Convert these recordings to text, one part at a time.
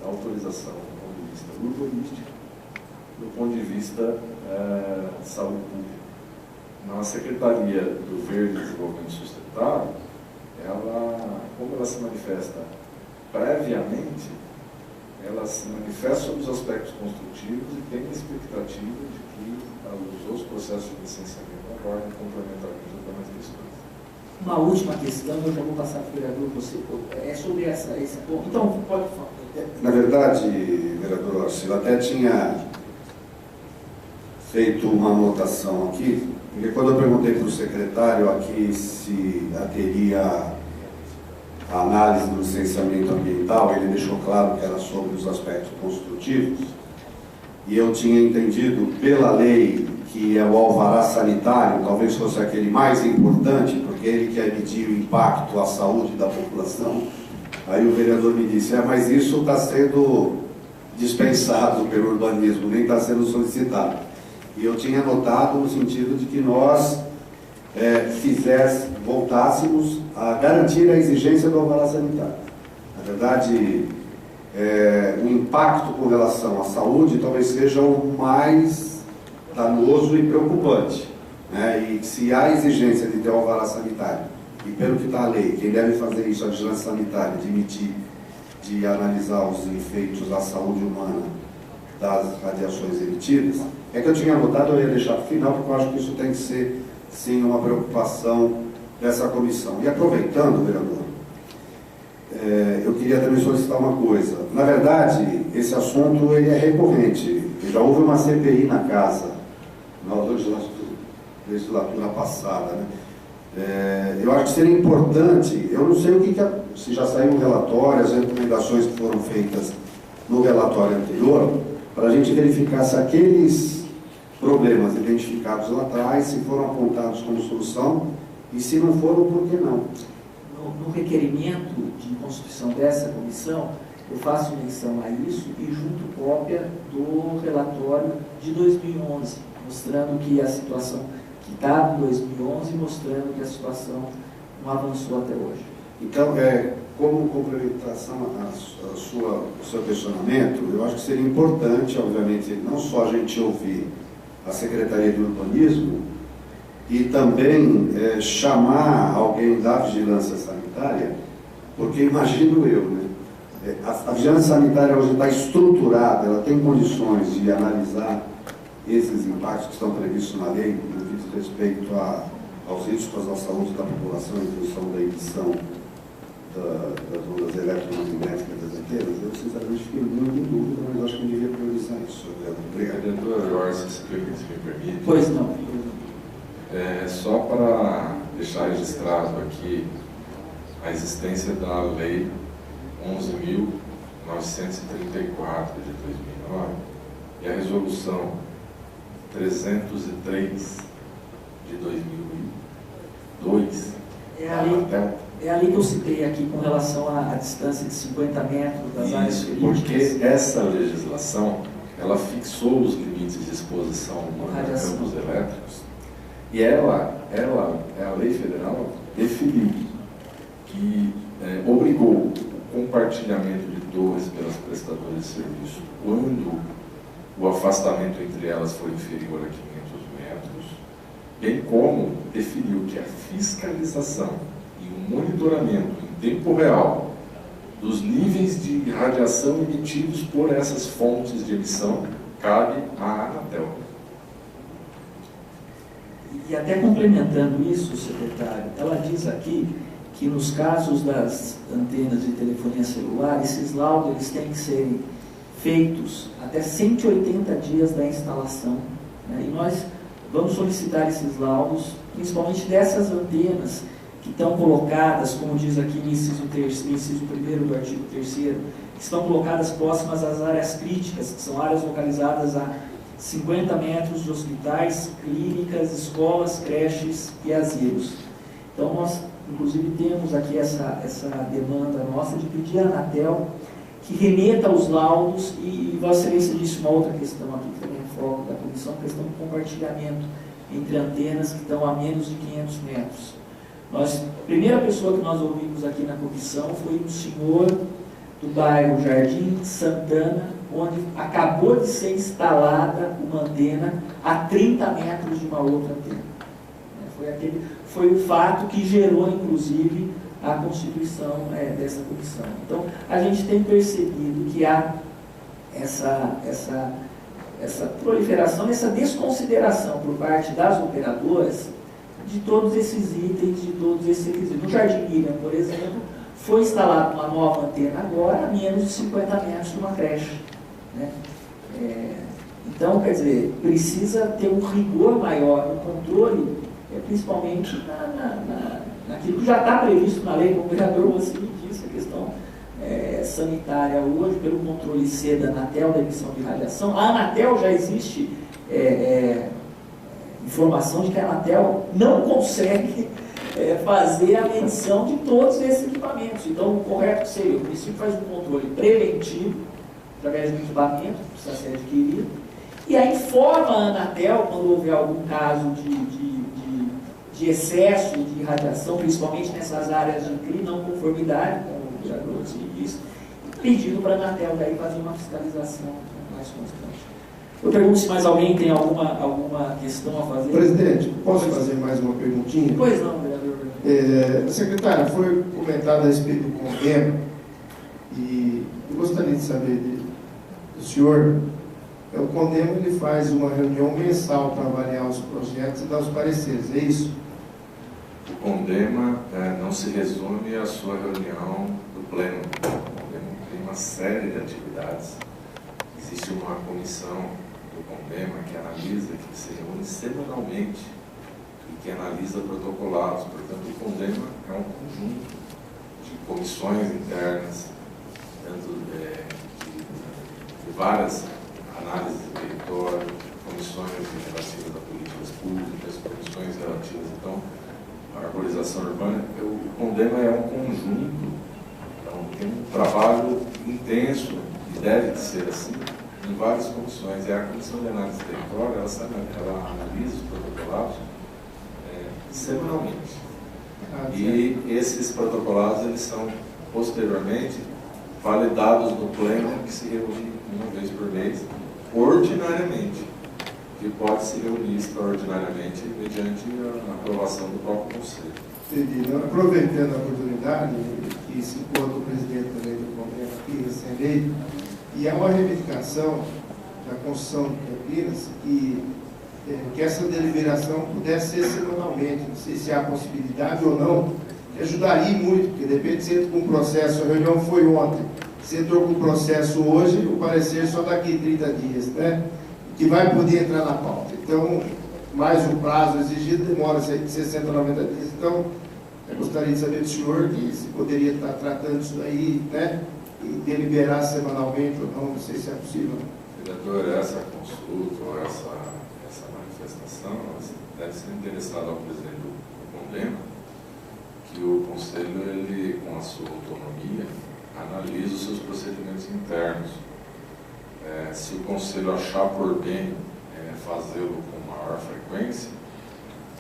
autorização do ponto de vista urbanístico, do ponto de vista de saúde pública. Na Secretaria do Verde e Desenvolvimento Sustentável, como ela se manifesta previamente, ela se manifesta sobre os aspectos construtivos e tem a expectativa de que os outros processos de licenciamento abordem complementarmente as demais questões. Uma última questão, eu já vou passar para o vereador, você, é sobre esse ponto. Então, pode falar. Na verdade, vereador Orsi, eu até tinha feito uma anotação aqui, porque quando eu perguntei para o secretário aqui se haveria a análise do licenciamento ambiental, ele deixou claro que era sobre os aspectos construtivos, e eu tinha entendido pela lei que é o alvará sanitário, talvez fosse aquele mais importante, porque ele quer medir o impacto à saúde da população. Aí o vereador me disse, mas isso está sendo dispensado pelo urbanismo, nem está sendo solicitado. E eu tinha notado no sentido de que nós voltássemos a garantir a exigência do alvará sanitário. Na verdade, o impacto com relação à saúde talvez seja o mais danoso e preocupante, né? E se há exigência de ter o alvará sanitário, e pelo que está a lei, quem deve fazer isso, a vigilância sanitária, de emitir, de analisar os efeitos à saúde humana das radiações emitidas, é que eu tinha anotado, eu ia deixar para o final, porque eu acho que isso tem que ser, sim, uma preocupação dessa comissão. E aproveitando, vereador, eu queria também solicitar uma coisa. Na verdade, esse assunto ele é recorrente. Já houve uma CPI na casa, na legislatura passada, né? Eu acho que seria importante, eu não sei se já saiu um relatório, as recomendações que foram feitas no relatório anterior, para a gente verificar se aqueles problemas identificados lá atrás, se foram apontados como solução, e se não foram, por que não? No requerimento de constituição dessa comissão, eu faço menção a isso e junto cópia do relatório de 2011, mostrando que a situação que está em 2011, mostrando que a situação não avançou até hoje. Então, como complementação ao seu questionamento, eu acho que seria importante, obviamente, não só a gente ouvir a Secretaria de Urbanismo e também chamar alguém da Vigilância Sanitária, porque imagino eu, né? A Vigilância Sanitária hoje está estruturada, ela tem condições de analisar esses impactos que estão previstos na lei, no que diz respeito aos riscos à saúde da população em função da emissão das ondas eletromagnéticas das antenas. Eu, sinceramente, fiquei muito em dúvida, mas acho que eu devia priorizar isso. Obrigado. Vereador Orsi, se me permite. Pois não. Só para deixar registrado aqui a existência da Lei 11.934 de 2009 e a Resolução 303 de 2002. É ali que eu citei aqui com relação à distância de 50 metros das áreas críticas. Porque essa legislação, ela fixou os limites de exposição a campos elétricos e a lei federal definiu que obrigou o compartilhamento de torres pelas prestadoras de serviço quando o afastamento entre elas for inferior a 500 metros, bem como definiu que a fiscalização e o monitoramento em tempo real dos níveis de radiação emitidos por essas fontes de emissão cabe à Anatel. E até complementando isso, secretário, ela diz aqui que nos casos das antenas de telefonia celular, esses laudos eles têm que serem feitos até 180 dias da instalação, né? E nós vamos solicitar esses laudos, principalmente dessas antenas que estão colocadas, como diz aqui no inciso 1º do artigo 3º, que estão colocadas próximas às áreas críticas, que são áreas localizadas a 50 metros de hospitais, clínicas, escolas, creches e asilos. Então nós, inclusive, temos aqui essa demanda nossa de pedir à Anatel que remeta os laudos e Vossa Excelência disse uma outra questão aqui, que também é foco da comissão, a questão do compartilhamento entre antenas que estão a menos de 500 metros. A primeira pessoa que nós ouvimos aqui na comissão foi o senhor do bairro Jardim Santana, onde acabou de ser instalada uma antena a 30 metros de uma outra antena. Foi o fato que gerou, inclusive, a constituição dessa comissão. Então, a gente tem percebido que há essa proliferação, essa desconsideração por parte das operadoras de todos esses itens, de todos esses requisitos. No Jardim Miriam, por exemplo, foi instalada uma nova antena agora a menos de 50 metros de uma creche, né? Então, quer dizer, precisa ter um rigor maior no controle, principalmente naquilo que já está previsto na lei, como o vereador Rossini disse, a questão sanitária hoje, pelo controle C da Anatel, da emissão de radiação. A Anatel já existe informação de que a Anatel não consegue fazer a medição de todos esses equipamentos. Então, o correto seria, o município faz um controle preventivo, através do equipamento que precisa ser adquirido, e aí informa a Anatel, quando houver algum caso de excesso de radiação, principalmente nessas áreas de não conformidade, como o vereador disse, pedindo para a Anatel daí fazer uma fiscalização mais constante. Eu pergunto se mais alguém tem alguma questão a fazer. Presidente, posso fazer mais uma perguntinha? Pois não, vereador. Secretário, foi comentado a respeito do CONDEMA, e eu gostaria de saber do senhor. O CONDEMA ele faz uma reunião mensal para avaliar os projetos e dar os pareceres, é isso? O CONDEMA não se resume à sua reunião do Pleno. O CONDEMA tem uma série de atividades. Existe uma comissão do CONDEMA que analisa, que se reúne semanalmente e que analisa protocolados. Portanto, o CONDEMA é um conjunto de comissões internas, tanto de várias análises de território, comissões relativas a políticas públicas, comissões relativas, então, à arborização urbana. O CONDEMA é um conjunto, então, tem um trabalho intenso, e deve ser assim, em várias comissões. A Comissão de Análise de Território, ela analisa os protocolados semanalmente. E esses protocolados, eles são, posteriormente, validados no Pleno, que se reúne uma vez por mês, ordinariamente, que pode se reunir extraordinariamente mediante a aprovação do próprio Conselho. Entendi. Aproveitando a oportunidade, que se encontra o presidente também do CONDEMA aqui, recém-eleito, e há uma reivindicação da construção de Campinas que essa deliberação pudesse ser semanalmente. Não sei se há possibilidade ou não, que ajudaria muito, porque depende se entra com um processo, a reunião foi ontem, se entrou com um processo hoje, o parecer só daqui 30 dias, né? Que vai poder entrar na pauta. Então, mais o prazo exigido demora 60, 90 dias. Então, eu gostaria de saber do senhor que se poderia estar tratando isso aí, né? E deliberar semanalmente ou não sei se é possível. Vereador, essa consulta ou essa manifestação deve ser interessada ao presidente do CONDEMA, que o Conselho, ele, com a sua autonomia, analisa os seus procedimentos internos. Se o Conselho achar por bem fazê-lo com maior frequência,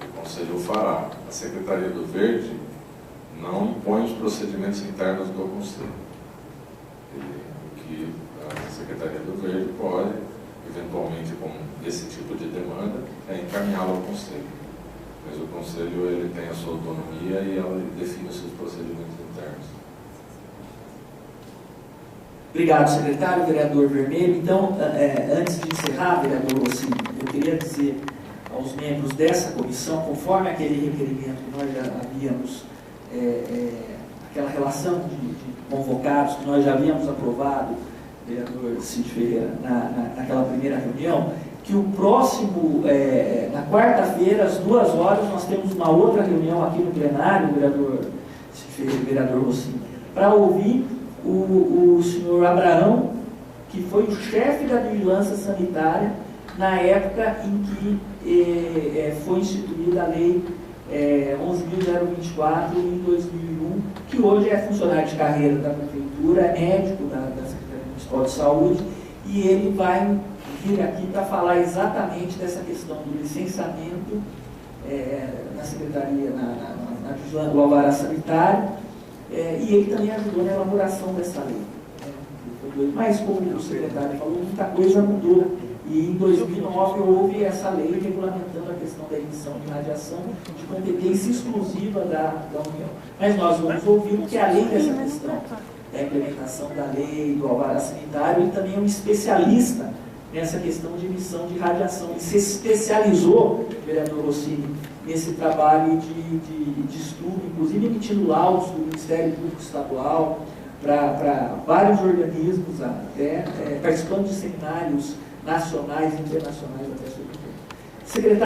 o Conselho o fará. A Secretaria do Verde não impõe os procedimentos internos do Conselho. O que a Secretaria do Verde pode, eventualmente, com esse tipo de demanda, encaminhá-lo ao Conselho. Mas o Conselho, ele tem a sua autonomia e ela define os seus procedimentos internos. Obrigado, secretário, vereador Vermelho. Então, antes de encerrar, vereador Rossini, eu queria dizer aos membros dessa comissão, conforme aquele requerimento que nós já havíamos, aquela relação de convocados que nós já havíamos aprovado, vereador Cid Ferreira, naquela primeira reunião, que o próximo, na quarta-feira, às 2 horas, nós temos uma outra reunião aqui no plenário, vereador Cid Ferreira e vereador Rossini, para ouvir o senhor Abraão, que foi o chefe da vigilância sanitária na época em que foi instituída a lei 11.024 em 2001, que hoje é funcionário de carreira da prefeitura, é médico da Secretaria Municipal de Saúde, e ele vai vir aqui para falar exatamente dessa questão do licenciamento na Secretaria, na vigilância do alvará sanitário, e ele também ajudou na elaboração dessa lei. mas como o secretário falou, muita coisa mudou. E em 2009 houve essa lei regulamentando a questão da emissão de radiação de competência exclusiva da União. Mas nós vamos ouvir que, além dessa questão da implementação da lei, do alvará sanitário, ele também é um especialista nessa questão de emissão de radiação. Ele se especializou, vereador Rossini, nesse trabalho de estudo, inclusive emitindo laudos do Ministério Público Estadual para vários organismos, até participando de seminários nacionais e internacionais até sobre o tema. Secretário